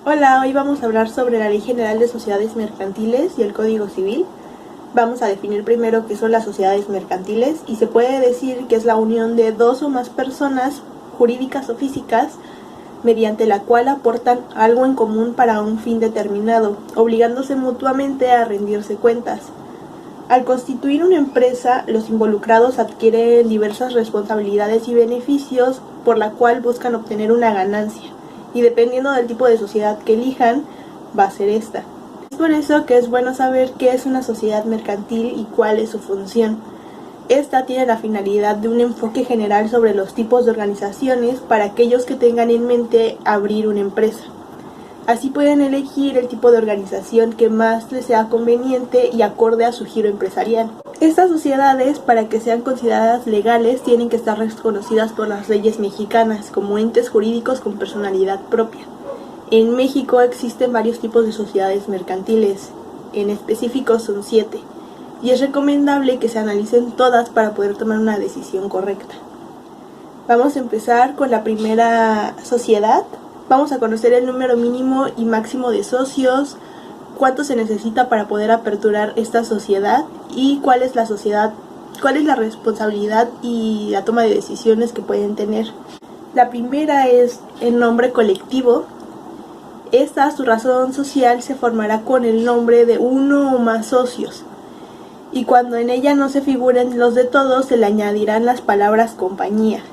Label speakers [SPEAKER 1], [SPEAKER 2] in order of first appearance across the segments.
[SPEAKER 1] Hola, hoy vamos a hablar sobre la Ley General de Sociedades Mercantiles y el Código Civil. Vamos a definir primero qué son las sociedades mercantiles y se puede decir que es la unión de dos o más personas jurídicas o físicas mediante la cual aportan algo en común para un fin determinado, obligándose mutuamente a rendirse cuentas. Al constituir una empresa, los involucrados adquieren diversas responsabilidades y beneficios por la cual buscan obtener una ganancia, y dependiendo del tipo de sociedad que elijan, va a ser esta. Es por eso que es bueno saber qué es una sociedad mercantil y cuál es su función. Esta tiene la finalidad de un enfoque general sobre los tipos de organizaciones para aquellos que tengan en mente abrir una empresa. Así pueden elegir el tipo de organización que más les sea conveniente y acorde a su giro empresarial. Estas sociedades, para que sean consideradas legales, tienen que estar reconocidas por las leyes mexicanas como entes jurídicos con personalidad propia. En México existen varios tipos de sociedades mercantiles, en específico son 7, y es recomendable que se analicen todas para poder tomar una decisión correcta. Vamos a empezar con la primera sociedad. Vamos a conocer el número mínimo y máximo de socios, cuánto se necesita para poder aperturar esta sociedad y cuál es la responsabilidad y la toma de decisiones que pueden tener. La primera es el nombre colectivo. Su razón social se formará con el nombre de uno o más socios, y cuando en ella no se figuren los de todos, se le añadirán las palabras compañía.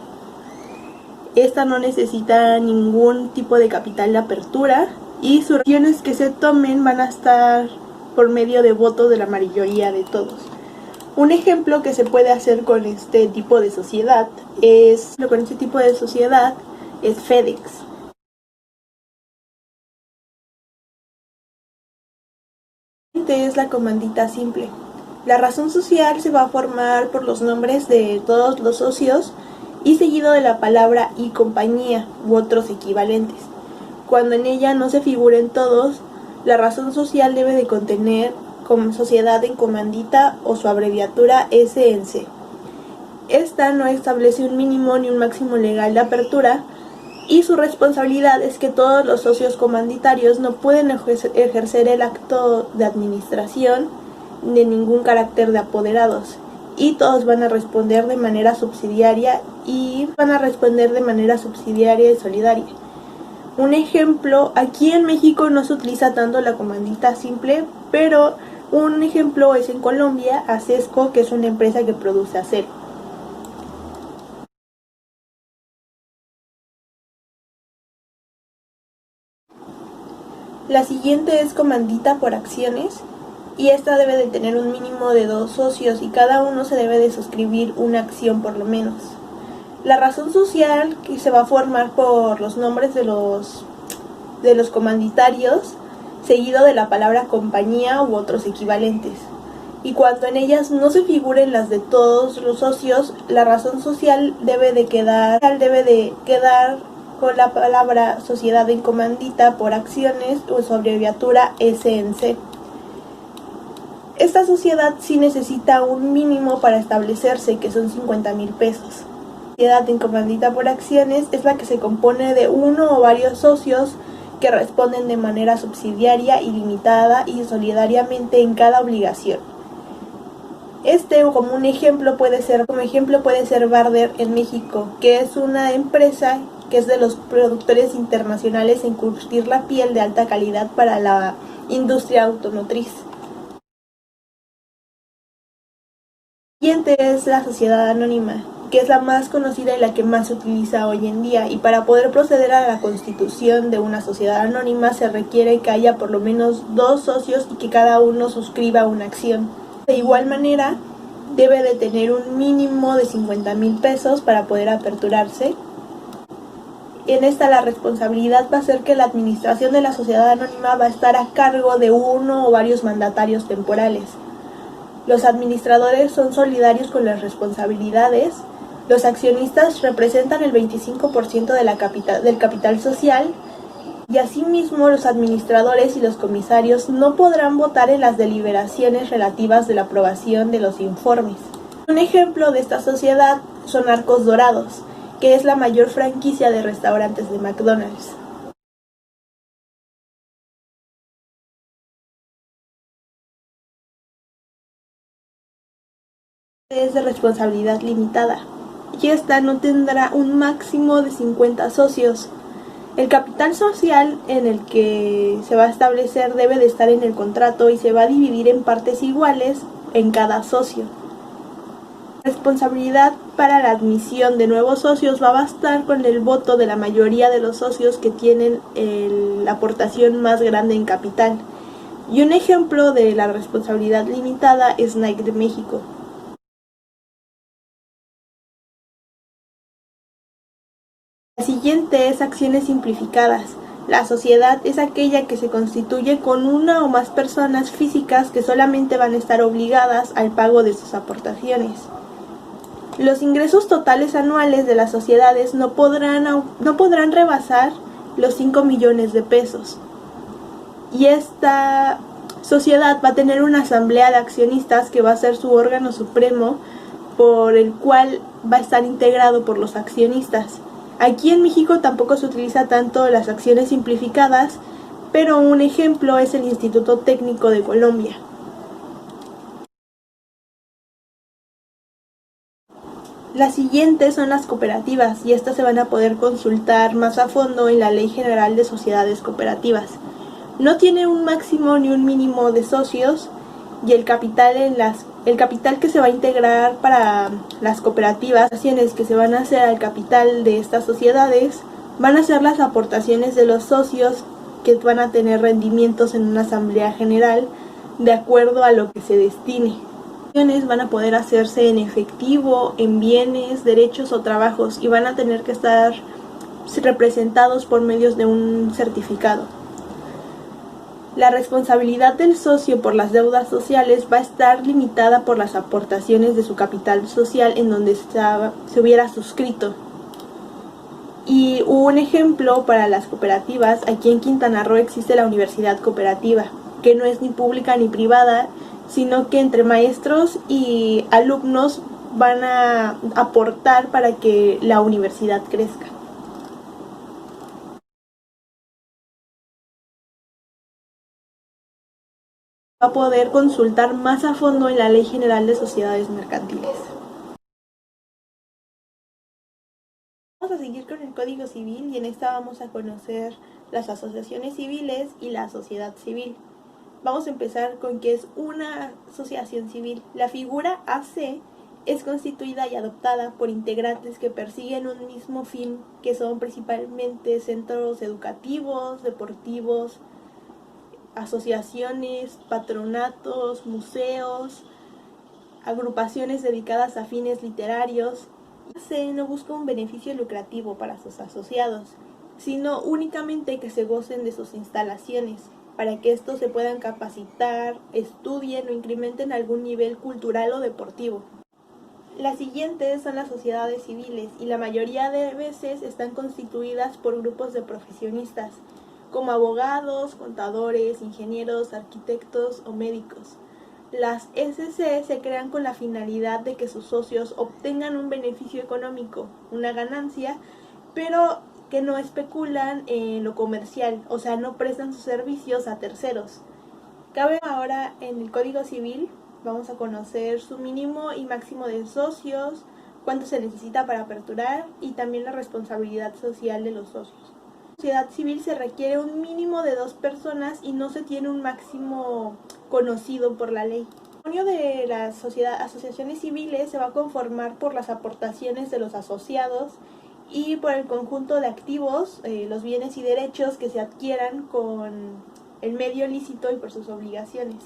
[SPEAKER 1] Esta no necesita ningún tipo de capital de apertura y sus decisiones que se tomen van a estar por medio de votos de la mayoría de todos. Un ejemplo que se puede hacer con este tipo de sociedad es FedEx. Es la comandita simple. La razón social se va a formar por los nombres de todos los socios y seguido de la palabra y compañía u otros equivalentes. Cuando en ella no se figuren todos, la razón social debe de contener como sociedad en comandita o su abreviatura SNC. Esta no establece un mínimo ni un máximo legal de apertura y su responsabilidad es que todos los socios comanditarios no pueden ejercer el acto de administración de ningún carácter de apoderados, y todos van a responder de manera subsidiaria y solidaria. Un ejemplo, aquí en México no se utiliza tanto la comandita simple, pero un ejemplo es en Colombia, Acesco, que es una empresa que produce acero. La siguiente es comandita por acciones, y esta debe de tener un mínimo de 2 socios y cada uno se debe de suscribir una acción por lo menos. La razón social que se va a formar por los nombres de los comanditarios, seguido de la palabra compañía u otros equivalentes. Y cuando en ellas no se figuren las de todos los socios, la razón social debe de quedar con la palabra sociedad en comandita por acciones o su abreviatura SNC. Esta sociedad sí necesita un mínimo para establecerse, que son 50,000 pesos. La sociedad en comandita por acciones es la que se compone de uno o varios socios que responden de manera subsidiaria, ilimitada y solidariamente en cada obligación. Como ejemplo puede ser Barder en México, que es una empresa que es de los productores internacionales en curtir la piel de alta calidad para la industria automotriz. La siguiente es la sociedad anónima, que es la más conocida y la que más se utiliza hoy en día, y para poder proceder a la constitución de una sociedad anónima se requiere que haya por lo menos 2 socios y que cada uno suscriba una acción. De igual manera, debe de tener un mínimo de 50,000 pesos para poder aperturarse. En esta la responsabilidad va a ser que la administración de la sociedad anónima va a estar a cargo de uno o varios mandatarios temporales. Los administradores son solidarios con las responsabilidades. Los accionistas representan el 25% del capital social, y asimismo los administradores y los comisarios no podrán votar en las deliberaciones relativas de la aprobación de los informes. Un ejemplo de esta sociedad son Arcos Dorados, que es la mayor franquicia de restaurantes de McDonald's. Es de responsabilidad limitada y esta no tendrá un máximo de 50 socios. El capital social en el que se va a establecer debe de estar en el contrato y se va a dividir en partes iguales en cada socio. La responsabilidad para la admisión de nuevos socios va a bastar con el voto de la mayoría de los socios que tienen la aportación más grande en capital. Y un ejemplo de la responsabilidad limitada es Nike de México. La siguiente es acciones simplificadas. La sociedad es aquella que se constituye con una o más personas físicas que solamente van a estar obligadas al pago de sus aportaciones. Los ingresos totales anuales de las sociedades no podrán rebasar los 5 millones de pesos. Y esta sociedad va a tener una asamblea de accionistas que va a ser su órgano supremo, por el cual va a estar integrado por los accionistas. Aquí en México tampoco se utiliza tanto las acciones simplificadas, pero un ejemplo es el Instituto Técnico de Colombia. Las siguientes son las cooperativas y estas se van a poder consultar más a fondo en la Ley General de Sociedades Cooperativas. No tiene un máximo ni un mínimo de socios y el capital que se va a integrar para las cooperativas, acciones que se van a hacer al capital de estas sociedades, van a ser las aportaciones de los socios que van a tener rendimientos en una asamblea general de acuerdo a lo que se destine. Van a poder hacerse en efectivo, en bienes, derechos o trabajos y van a tener que estar representados por medios de un certificado. La responsabilidad del socio por las deudas sociales va a estar limitada por las aportaciones de su capital social en donde se hubiera suscrito. Y un ejemplo para las cooperativas, aquí en Quintana Roo existe la Universidad Cooperativa, que no es ni pública ni privada, sino que entre maestros y alumnos van a aportar para que la universidad crezca. Va a poder consultar más a fondo en la Ley General de Sociedades Mercantiles. Vamos a seguir con el Código Civil y en esta vamos a conocer las asociaciones civiles y la sociedad civil. Vamos a empezar con qué es una asociación civil. La figura AC es constituida y adoptada por integrantes que persiguen un mismo fin, que son principalmente centros educativos, deportivos, asociaciones, patronatos, museos, agrupaciones dedicadas a fines literarios. AC no busca un beneficio lucrativo para sus asociados, sino únicamente que se gocen de sus instalaciones, para que estos se puedan capacitar, estudien o incrementen algún nivel cultural o deportivo. Las siguientes son las sociedades civiles y la mayoría de veces están constituidas por grupos de profesionistas, como abogados, contadores, ingenieros, arquitectos o médicos. Las SC se crean con la finalidad de que sus socios obtengan un beneficio económico, una ganancia, pero que no especulan en lo comercial, o sea, no prestan sus servicios a terceros. Cabe ahora en el Código Civil, vamos a conocer su mínimo y máximo de socios, cuánto se necesita para aperturar y también la responsabilidad social de los socios. En la sociedad civil se requiere un mínimo de 2 personas y no se tiene un máximo conocido por la ley. El patrimonio de las asociaciones civiles se va a conformar por las aportaciones de los asociados y por el conjunto de activos, los bienes y derechos que se adquieran con el medio lícito y por sus obligaciones.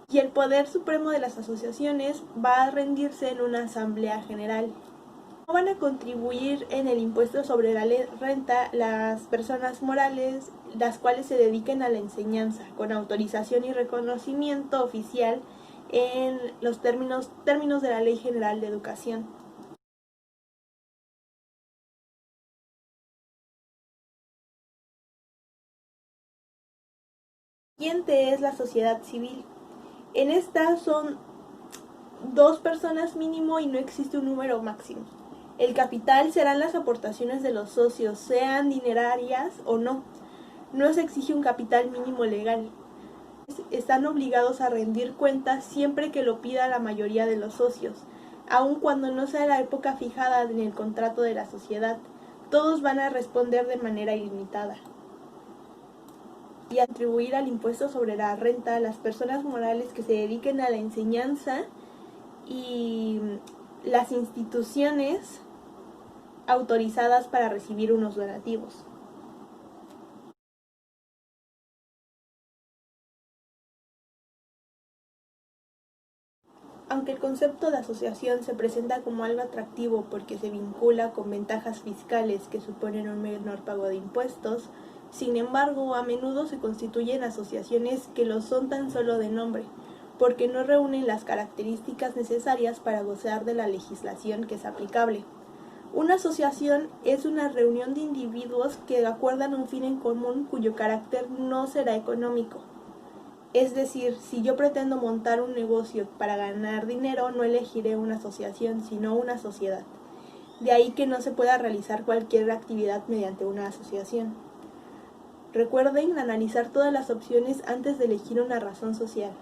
[SPEAKER 1] Y el poder supremo de las asociaciones va a rendirse en una asamblea general. No van a contribuir en el impuesto sobre la renta las personas morales, las cuales se dediquen a la enseñanza, con autorización y reconocimiento oficial en los términos de la Ley General de Educación. La siguiente es la sociedad civil. En esta son 2 personas mínimo y no existe un número máximo. El capital serán las aportaciones de los socios, sean dinerarias o no. No se exige un capital mínimo legal. están obligados a rendir cuentas siempre que lo pida la mayoría de los socios, aun cuando no sea la época fijada en el contrato de la sociedad. Todos van a responder de manera ilimitada. Y atribuir al impuesto sobre la renta a las personas morales que se dediquen a la enseñanza y las instituciones autorizadas para recibir unos donativos. Aunque el concepto de asociación se presenta como algo atractivo porque se vincula con ventajas fiscales que suponen un menor pago de impuestos, sin embargo, a menudo se constituyen asociaciones que lo son tan solo de nombre, porque no reúnen las características necesarias para gozar de la legislación que es aplicable. Una asociación es una reunión de individuos que acuerdan un fin en común cuyo carácter no será económico. Es decir, si yo pretendo montar un negocio para ganar dinero, no elegiré una asociación, sino una sociedad. De ahí que no se pueda realizar cualquier actividad mediante una asociación. Recuerden analizar todas las opciones antes de elegir una razón social.